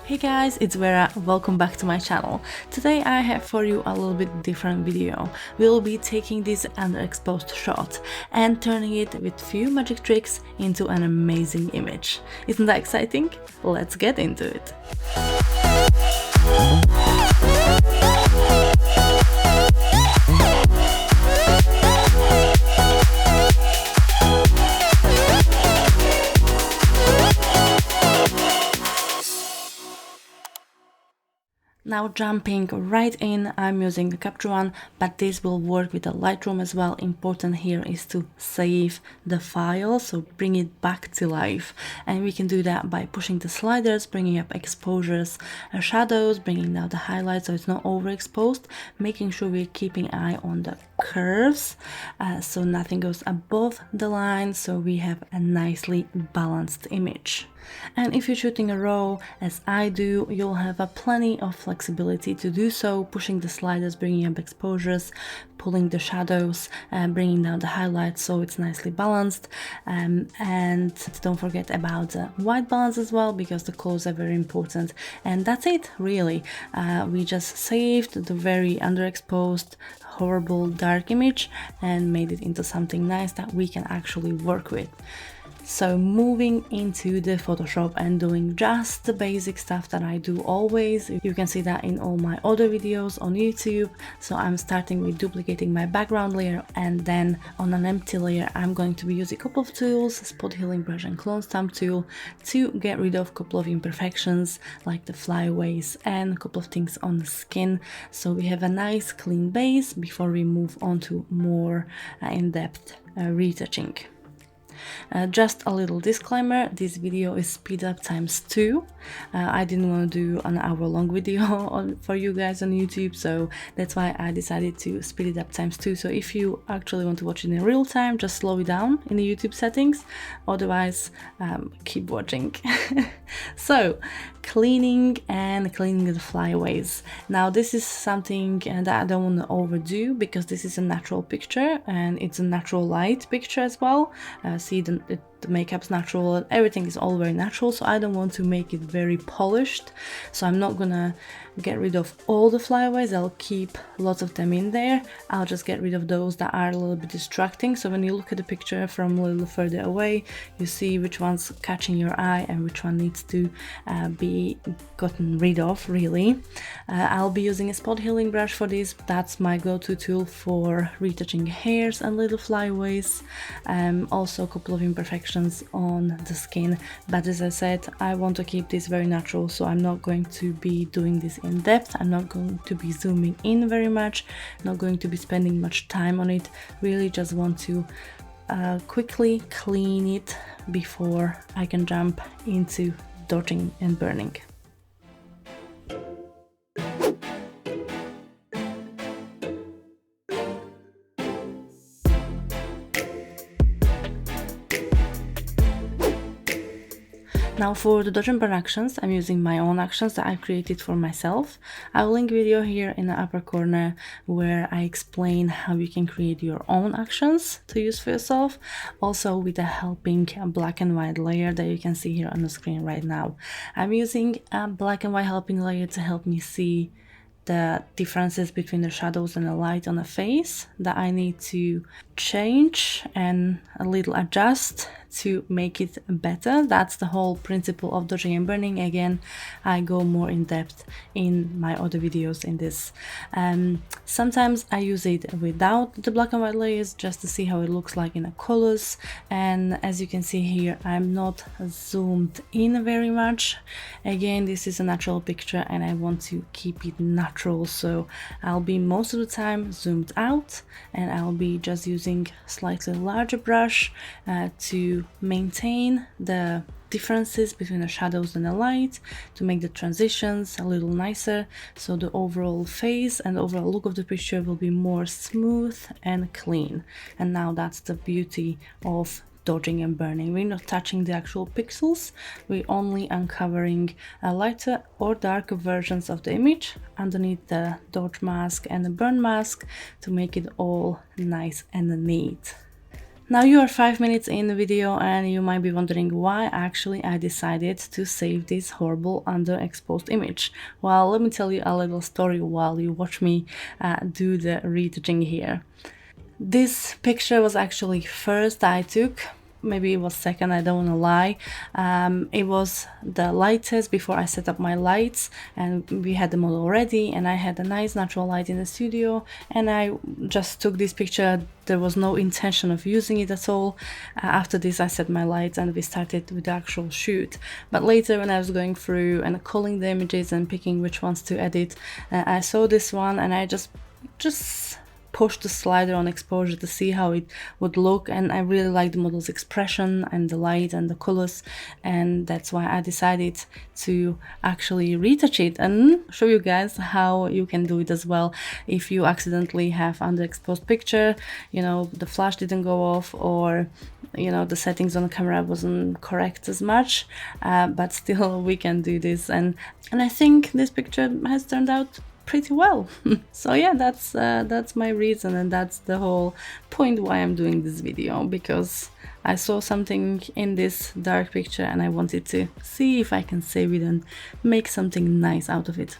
Hey guys, it's Vera, welcome back to my channel. Today I have for you a little bit different video. We'll be taking this underexposed shot and turning it with few magic tricks into an amazing image. Isn't that exciting? Let's get into it. Now jumping right in, I'm using the Capture One, but this will work with the Lightroom as well. Important here is to save the file, so bring it back to life. And we can do that by pushing the sliders, bringing up exposures, shadows, bringing down the highlights so it's not overexposed, making sure we're keeping eye on the curves, so nothing goes above the line, so we have a nicely balanced image. And if you're shooting a RAW, as I do, you'll have a plenty of flexibility to do so, pushing the sliders, bringing up exposures, pulling the shadows, bringing down the highlights so it's nicely balanced. And don't forget about the white balance as well, because the colors are very important. And that's it, really. We just saved the very underexposed, horrible dark image and made it into something nice that we can actually work with. So moving into the Photoshop and doing just the basic stuff that I do always. You can see that in all my other videos on YouTube. So I'm starting with duplicating my background layer, and then on an empty layer I'm going to be using a couple of tools, spot healing brush and clone stamp tool, to get rid of a couple of imperfections like the flyaways and a couple of things on the skin. So we have a nice clean base before we move on to more in-depth retouching. Just a little disclaimer, this video is speed up ×2. I didn't want to do an hour-long video for you guys on YouTube, so that's why I decided to speed it up ×2. So if you actually want to watch it in real time, just slow it down in the YouTube settings. Otherwise, keep watching. So, cleaning the flyaways. Now this is something that I don't want to overdo, because this is a natural picture and it's a natural light picture as well. See, the makeup's natural and everything is all very natural, so I don't want to make it very polished. So I'm not gonna get rid of all the flyaways, I'll keep lots of them in there. I'll just get rid of those that are a little bit distracting. So when you look at the picture from a little further away, you see which one's catching your eye and which one needs to be gotten rid of, really. I'll be using a spot healing brush for this. That's my go-to tool for retouching hairs and little flyaways. Also a couple of imperfections on the skin, but as I said, I want to keep this very natural, so I'm not going to be doing this in depth. I'm not going to be zooming in very much, not going to be spending much time on it. Really just want to quickly clean it before I can jump into dodging and burning. Now for the dodge and burn actions, I'm using my own actions that I've created for myself. I will link video here in the upper corner where I explain how you can create your own actions to use for yourself, also with a helping black and white layer that you can see here on the screen right now. I'm using a black and white helping layer to help me see the differences between the shadows and the light on the face that I need to change and a little adjust to make it better. That's the whole principle of dodging and burning. Again, I go more in depth in my other videos in this. Sometimes I use it without the black and white layers just to see how it looks like in the colors. And as you can see here, I'm not zoomed in very much. Again, this is a natural picture and I want to keep it natural, so I'll be most of the time zoomed out, and I'll be just using slightly larger brush to maintain the differences between the shadows and the light, to make the transitions a little nicer, so the overall face and overall look of the picture will be more smooth and clean. And now that's the beauty of dodging and burning. We're not touching the actual pixels, we're only uncovering lighter or darker versions of the image underneath the dodge mask and the burn mask to make it all nice and neat. Now you are 5 minutes in the video and you might be wondering why actually I decided to save this horrible underexposed image. Well, let me tell you a little story while you watch me do the retouching here. This picture was actually first I took, maybe it was second, I don't want to lie. It was the light test before I set up my lights, and we had the model ready and I had a nice natural light in the studio, and I just took this picture. There was no intention of using it at all. After this I set my lights and we started with the actual shoot. But later when I was going through and culling the images and picking which ones to edit, I saw this one and I just push the slider on exposure to see how it would look, and I really like the model's expression and the light and the colors, and that's why I decided to actually retouch it and show you guys how you can do it as well if you accidentally have underexposed picture, you know, the flash didn't go off, or you know, the settings on the camera wasn't correct as much, but still we can do this, and I think this picture has turned out pretty well. So yeah, that's my reason, and that's the whole point why I'm doing this video, because I saw something in this dark picture and I wanted to see if I can save it and make something nice out of it.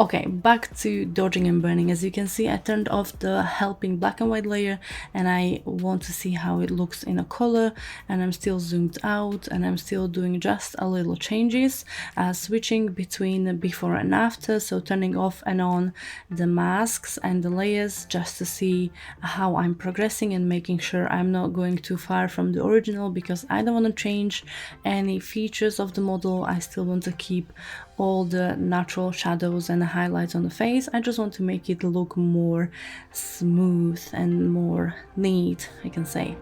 Okay, back to dodging and burning. As you can see, I turned off the helping black and white layer and I want to see how it looks in a color, and I'm still zoomed out and I'm still doing just a little changes, switching between the before and after, so turning off and on the masks and the layers just to see how I'm progressing and making sure I'm not going too far from the original, because I don't want to change any features of the model. I still want to keep all the natural shadows and highlights on the face. I just want to make it look more smooth and more neat, I can say.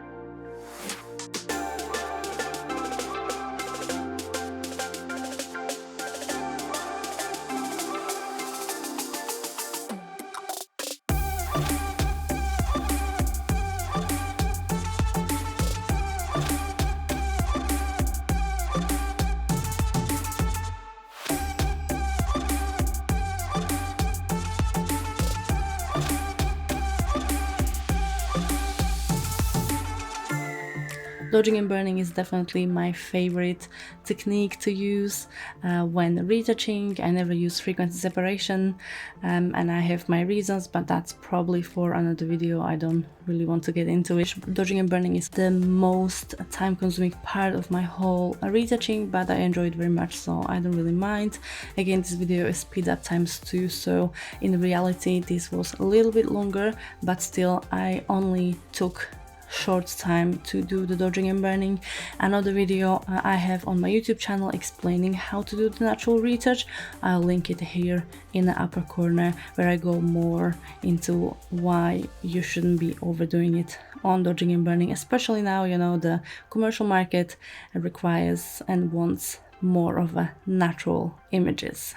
Dodging and burning is definitely my favorite technique to use when retouching. I never use frequency separation, and I have my reasons, but that's probably for another video. I don't really want to get into it. Dodging and burning is the most time-consuming part of my whole retouching, but I enjoy it very much, so I don't really mind. Again, this video is speed up ×2, so in reality this was a little bit longer, but still I only took short time to do the dodging and burning. Another video I have on my YouTube channel explaining how to do the natural retouch. I'll link it here in the upper corner, where I go more into why you shouldn't be overdoing it on dodging and burning, especially now, you know, the commercial market requires and wants more of a natural images.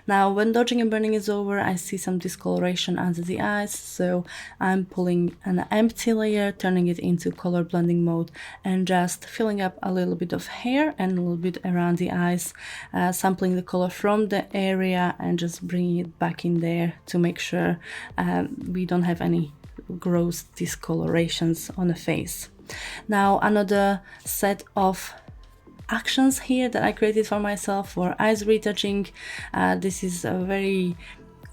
Now, when dodging and burning is over, I see some discoloration under the eyes, so I'm pulling an empty layer, turning it into color blending mode, and just filling up a little bit of hair and a little bit around the eyes, sampling the color from the area and just bringing it back in there to make sure we don't have any gross discolorations on the face. Now, another set of actions here that I created for myself for eyes retouching. This is a very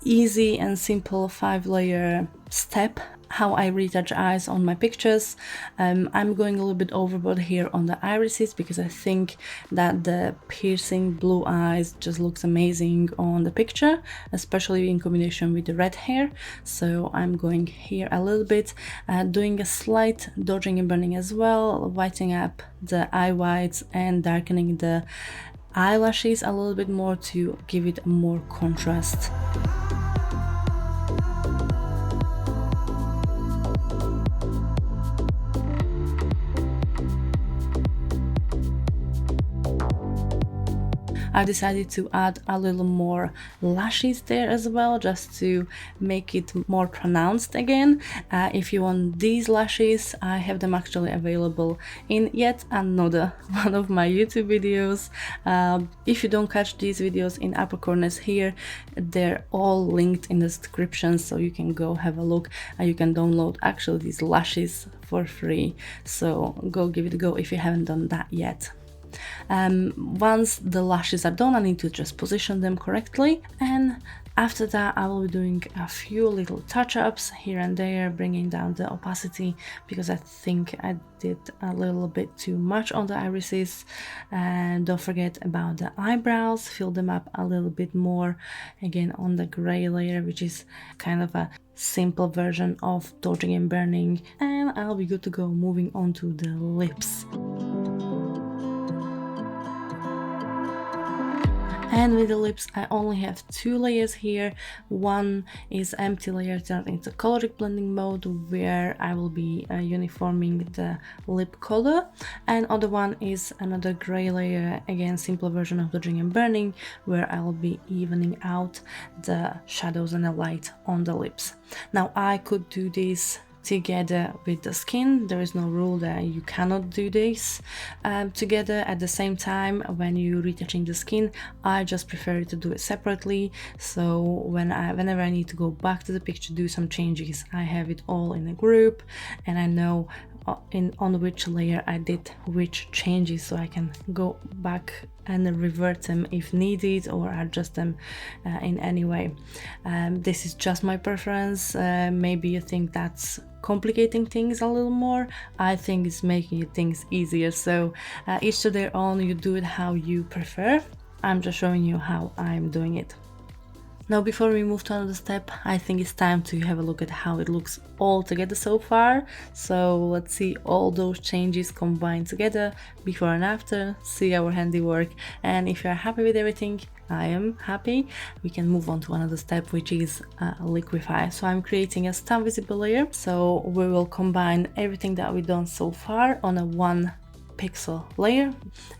easy and simple 5-layer step how I retouch eyes on my pictures. I'm going a little bit overboard here on the irises because I think that the piercing blue eyes just looks amazing on the picture, especially in combination with the red hair. So I'm going here a little bit, doing a slight dodging and burning as well, whitening up the eye whites and darkening the eyelashes a little bit more to give it more contrast. I decided to add a little more lashes there as well, just to make it more pronounced again. If you want these lashes, I have them actually available in yet another one of my YouTube videos. If you don't catch these videos in upper corners here, they're all linked in the description, so you can go have a look and you can download actually these lashes for free. So go give it a go if you haven't done that yet. Once the lashes are done, I need to just position them correctly, and after that I will be doing a few little touch-ups here and there, bringing down the opacity because I think I did a little bit too much on the irises. And don't forget about the eyebrows, fill them up a little bit more, again on the gray layer, which is kind of a simple version of dodging and burning, and I'll be good to go. Moving on to the lips. And with the lips, I only have two layers here. One is empty layer turned into coloric blending mode, where I will be uniforming the lip color, and other one is another gray layer, again simple version of dodging and burning, where I will be evening out the shadows and the light on the lips. Now I could do this together with the skin. There is no rule that you cannot do this together at the same time when you're retouching the skin. I just prefer to do it separately, so whenever I need to go back to the picture, do some changes, I have it all in a group and I know on which layer I did which changes, so I can go back and revert them if needed or adjust them in any way. This is just my preference. Maybe you think that's complicating things a little more. I think it's making things easier, so each to their own. You do it how you prefer. I'm just showing you how I'm doing it. Now, before we move to another step, I think it's time to have a look at how it looks all together so far. So let's see all those changes combined together, before and after, see our handiwork. And if you're happy with everything, I am happy, we can move on to another step, which is Liquify. So I'm creating a stamp visible layer. So we will combine everything that we've done so far on a 1 pixel layer,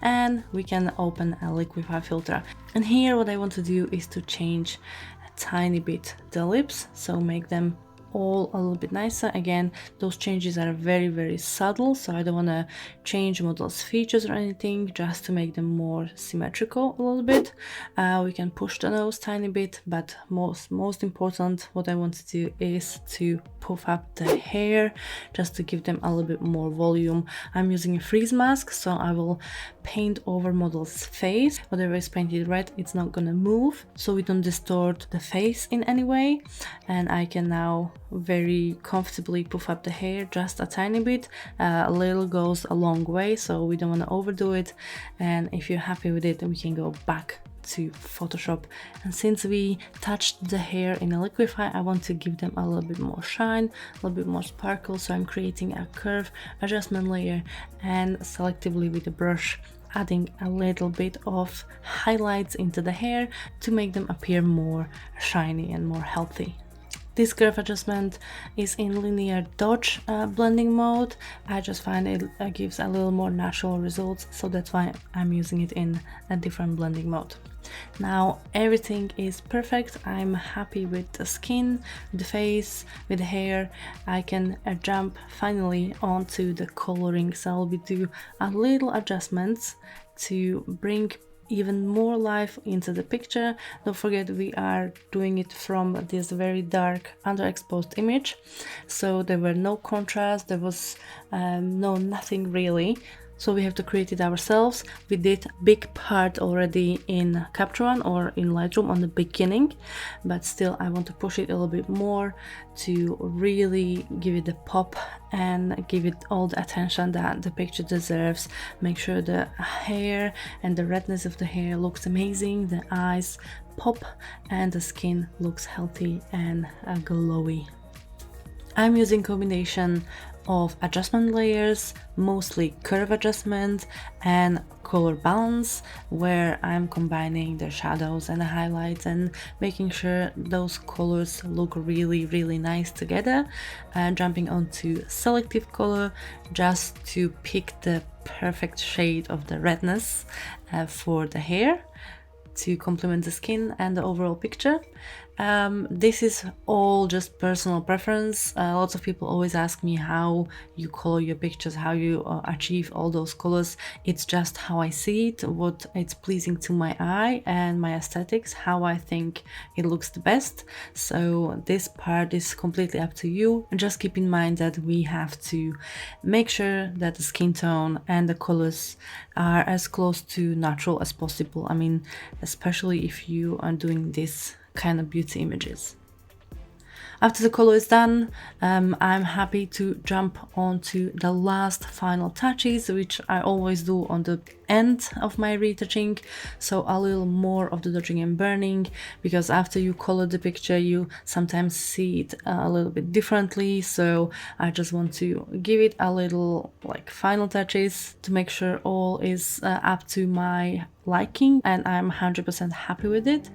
and we can open a Liquify filter. And here what I want to do is to change a tiny bit the lips, so make them all a little bit nicer. Again, those changes are very subtle, so I don't want to change model's features or anything, just to make them more symmetrical a little bit. We can push the nose tiny bit, but most important, what I want to do is to puff up the hair, just to give them a little bit more volume. I'm using a freeze mask, so I will paint over model's face. Whatever is painted red, it's not gonna move, so we don't distort the face in any way. And I can now very comfortably puff up the hair just a tiny bit. A little goes a long way, so we don't want to overdo it. And if you're happy with it, we can go back to Photoshop. And since we touched the hair in a Liquify, I want to give them a little bit more shine, a little bit more sparkle, so I'm creating a curve adjustment layer and selectively with the brush adding a little bit of highlights into the hair to make them appear more shiny and more healthy. This curve adjustment is in linear dodge blending mode. I just find it gives a little more natural results, so that's why I'm using it in a different blending mode. Now everything is perfect. I'm happy with the skin, the face, with the hair. I can jump finally onto the coloring, so I'll be do a little adjustments to bring even more life into the picture. Don't forget, we are doing it from this very dark underexposed image, so there were no contrast, there was nothing really, so we have to create it ourselves. We did big part already in Capture One or in Lightroom on the beginning, but still I want to push it a little bit more to really give it the pop and give it all the attention that the picture deserves. Make sure the hair and the redness of the hair looks amazing, the eyes pop, and the skin looks healthy and glowy. I'm using combination of adjustment layers, mostly curve adjustment and color balance, where I'm combining the shadows and the highlights and making sure those colors look really nice together, and jumping onto selective color just to pick the perfect shade of the redness for the hair. to complement the skin and the overall picture. This is all just personal preference. Lots of people always ask me how you color your pictures, how you achieve all those colors. It's just how I see it, what it's pleasing to my eye and my aesthetics, how I think it looks the best. So this part is completely up to you. Just keep in mind that we have to make sure that the skin tone and the colors are as close to natural as possible. I mean, especially if you are doing this kind of beauty images. After the color is done, I'm happy to jump onto the last final touches, which I always do on the end of my retouching. So a little more of the dodging and burning, because after you color the picture, you sometimes see it a little bit differently. So I just want to give it a little like final touches to make sure all is up to my liking, and I'm 100% happy with it.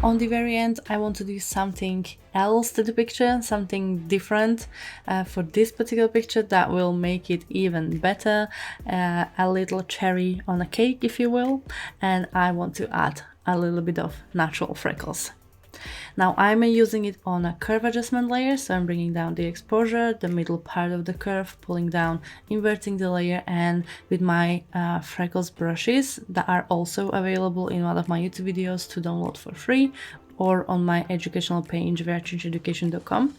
On the very end, I want to do something else to the picture, something different for this particular picture that will make it even better, a little cherry on a cake, if you will, and I want to add a little bit of natural freckles. Now I'm using it on a curve adjustment layer, so I'm bringing down the exposure, the middle part of the curve, pulling down, inverting the layer, and with my Freckles brushes that are also available in one of my YouTube videos to download for free, or on my educational page, veratoucheducation.com.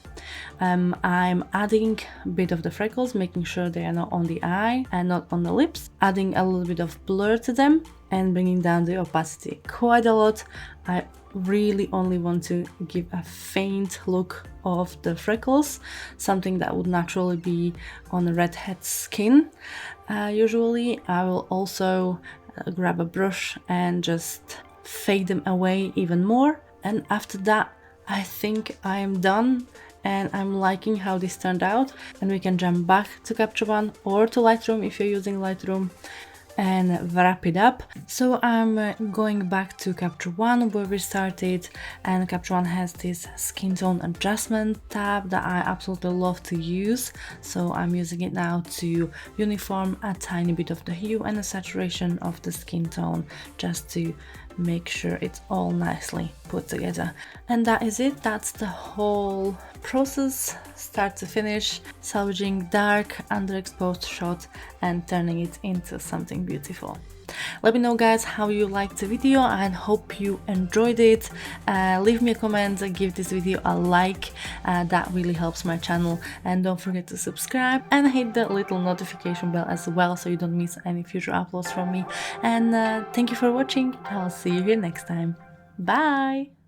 I'm adding a bit of the freckles, making sure they are not on the eye and not on the lips, adding a little bit of blur to them, and bringing down the opacity quite a lot. I really only want to give a faint look of the freckles, something that would naturally be on a redhead skin. Usually I will also grab a brush and just fade them away even more, and after that I think I am done and I'm liking how this turned out. And we can jump back to Capture One or to Lightroom if you're using Lightroom and wrap it up. So I'm going back to Capture One where we started, and Capture One has this skin tone adjustment tab that I absolutely love to use. So I'm using it now to uniform a tiny bit of the hue and the saturation of the skin tone, just to make sure it's all nicely put together. And that is it. That's the whole process, start to finish, salvaging dark underexposed shot and turning it into something beautiful. Let me know guys how you liked the video and hope you enjoyed it. Leave me a comment, give this video a like, that really helps my channel, and don't forget to subscribe and hit the little notification bell as well so you don't miss any future uploads from me. And thank you for watching. I'll see you here next time. Bye!